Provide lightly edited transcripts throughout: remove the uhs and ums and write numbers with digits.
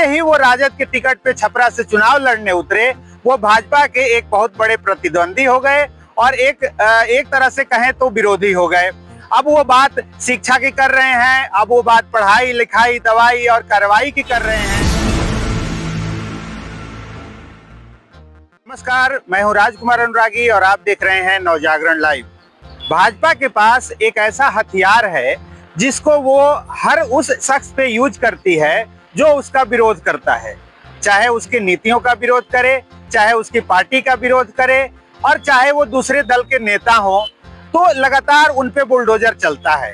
ही वो राजद के टिकट पे छपरा से चुनाव लड़ने उतरे, वो भाजपा के एक बहुत बड़े प्रतिद्वंदी हो गए और एक तरह से कहें तो विरोधी हो गए। अब वो बात शिक्षा की कर रहे हैं, अब वो बात पढ़ाई लिखाई दवाई और कार्रवाई की कर रहे हैं। नमस्कार, मैं हूं राजकुमार अनुरागी और आप देख रहे हैं नवजागरण लाइव। भाजपा के पास एक ऐसा हथियार है जिसको वो हर उस शख्स पे यूज करती है जो उसका विरोध करता है, चाहे उसकी नीतियों का विरोध करे, चाहे उसकी पार्टी का विरोध करे और चाहे वो दूसरे दल के नेता हो, तो लगातार उन पे बुलडोजर चलता है।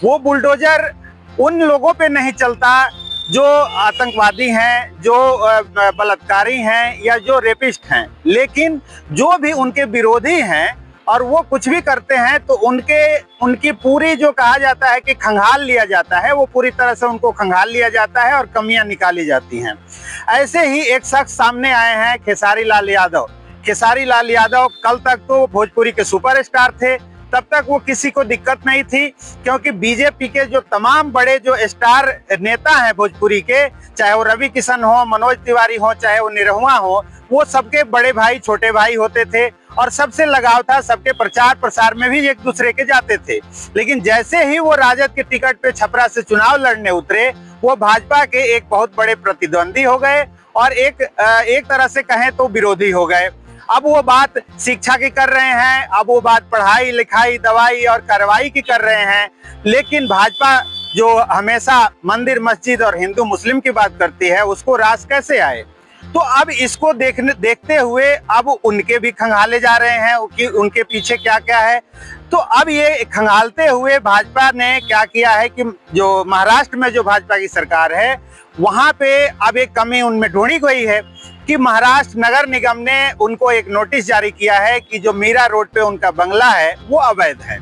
वो बुलडोजर उन लोगों पे नहीं चलता जो आतंकवादी हैं, जो बलात्कारी हैं या जो रेपिस्ट हैं, लेकिन जो भी उनके विरोधी हैं और वो कुछ भी करते हैं तो उनकी पूरी जो कहा जाता है कि खंगाल लिया जाता है, वो पूरी तरह से उनको खंगाल लिया जाता है और कमियां निकाली जाती हैं। ऐसे ही एक शख्स सामने आए हैं, खेसारी लाल यादव। खेसारी लाल यादव कल तक तो भोजपुरी के सुपरस्टार थे, तब तक वो किसी को दिक्कत नहीं थी, क्योंकि बीजेपी के जो तमाम बड़े जो स्टार नेता हैं भोजपुरी के, चाहे वो रवि किशन हो, मनोज तिवारी हो, चाहे वो निरहुआ हो, वो सबके बड़े भाई छोटे भाई होते थे और सबसे लगाव था, सबके प्रचार प्रसार में भी एक दूसरे के जाते थे। लेकिन जैसे ही वो राजद के टिकट पे छपरा से चुनाव लड़ने उतरे, वो भाजपा के एक बहुत बड़े प्रतिद्वंदी हो गए और एक तरह से कहें तो विरोधी हो गए। अब वो बात शिक्षा की कर रहे हैं, अब वो बात पढ़ाई लिखाई दवाई और कार्रवाई की कर रहे हैं, लेकिन भाजपा जो हमेशा मंदिर मस्जिद और हिंदू मुस्लिम की बात करती है, उसको रास कैसे आए। तो अब इसको देखते हुए अब उनके भी खंगाले जा रहे हैं कि उनके पीछे क्या क्या है। तो अब ये खंगालते हुए भाजपा ने क्या किया है कि जो महाराष्ट्र में जो भाजपा की सरकार है, वहां पे अब एक कमी उनमें ढूंढी गई है कि महाराष्ट्र नगर निगम ने उनको एक नोटिस जारी किया है कि जो मीरा रोड पे उनका बंगला है वो अवैध है।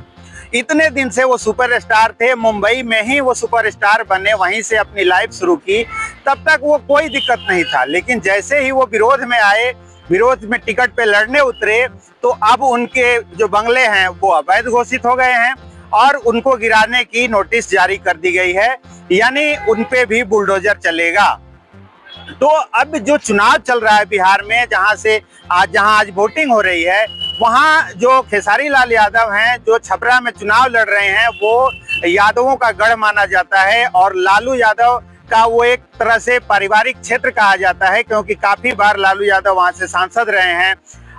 इतने दिन से वो सुपरस्टार थे, मुंबई में ही वो सुपरस्टार बने, वहीं से अपनी लाइफ शुरू की, तब तक वो कोई दिक्कत नहीं था। लेकिन जैसे ही वो विरोध में आए, विरोध में टिकट पे लड़ने उतरे, तो अब उनके जो बंगले हैं वो अवैध घोषित हो गए हैं और उनको गिराने की नोटिस जारी कर दी गई है, यानी उनपे भी बुलडोजर चलेगा। तो अब जो चुनाव चल रहा है बिहार में, जहां आज वोटिंग हो रही है, वहां जो खेसारी लाल यादव हैं, जो छपरा में चुनाव लड़ रहे हैं, वो यादवों का गढ़ माना जाता है और लालू यादव का वो एक तरह से पारिवारिक क्षेत्र कहा जाता है, क्योंकि काफी बार लालू यादव वहां से सांसद रहे हैं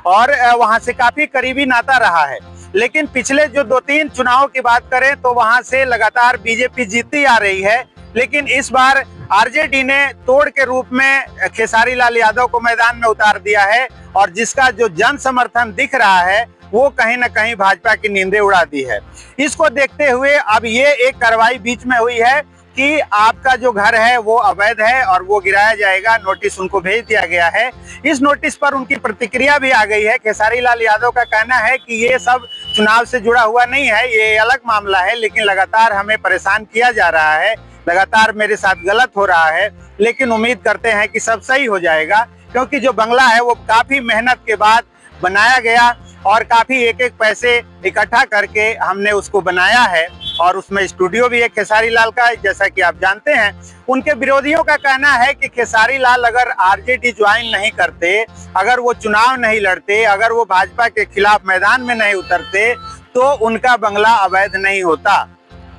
और वहां से काफी करीबी नाता रहा है। लेकिन पिछले जो 2-3 चुनाव की बात करें तो वहां से लगातार बीजेपी जीतती आ रही है, लेकिन इस बार आरजेडी ने तोड़ के रूप में खेसारी लाल यादव को मैदान में उतार दिया है और जिसका जो जन समर्थन दिख रहा है वो कहीं ना कहीं भाजपा की नींदें उड़ा दी है। इसको देखते हुए अब ये एक कार्रवाई बीच में हुई है कि आपका जो घर है वो अवैध है और वो गिराया जाएगा, नोटिस उनको भेज दिया गया है। इस नोटिस पर उनकी प्रतिक्रिया भी आ गई है। खेसारी लाल यादव का कहना है कि ये सब चुनाव से जुड़ा हुआ नहीं है, ये अलग मामला है, लेकिन लगातार हमें परेशान किया जा रहा है, लगातार मेरे साथ गलत हो रहा है, लेकिन उम्मीद करते हैं कि सब सही हो जाएगा, क्योंकि जो बंगला है वो काफी मेहनत के बाद बनाया गया और काफी एक पैसे इकट्ठा करके हमने उसको बनाया है और उसमें स्टूडियो भी है खेसारी लाल का, जैसा कि आप जानते हैं। उनके विरोधियों का कहना है कि खेसारी लाल अगर आरजेडी ज्वाइन नहीं करते, अगर वो चुनाव नहीं लड़ते, अगर वो भाजपा के खिलाफ मैदान में नहीं उतरते, तो उनका बंगला अवैध नहीं होता।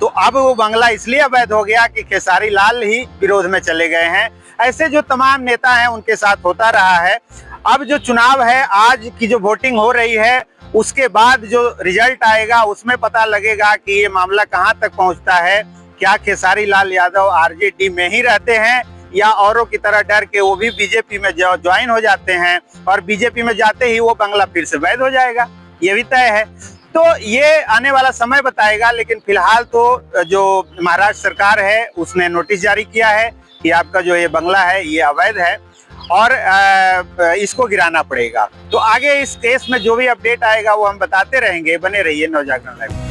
तो अब वो बंगला इसलिए अवैध हो गया कि खेसारी लाल ही विरोध में चले गए हैं। ऐसे जो तमाम नेता हैं उनके साथ होता रहा है। अब जो चुनाव है, आज की जो वोटिंग हो रही है, उसके बाद जो रिजल्ट आएगा उसमें पता लगेगा कि ये मामला कहां तक पहुंचता है। क्या खेसारी लाल यादव आरजेडी में ही रहते हैं या औरों की तरह डर के वो भी बीजेपी में ज्वाइन हो जाते हैं और बीजेपी में जाते ही वो बंगला फिर से वैध हो जाएगा, ये भी तय है। तो ये आने वाला समय बताएगा, लेकिन फिलहाल तो जो महाराष्ट्र सरकार है उसने नोटिस जारी किया है कि आपका जो ये बंगला है ये अवैध है और इसको गिराना पड़ेगा। तो आगे इस केस में जो भी अपडेट आएगा वो हम बताते रहेंगे। बने रहिए नवजागरण लाइव।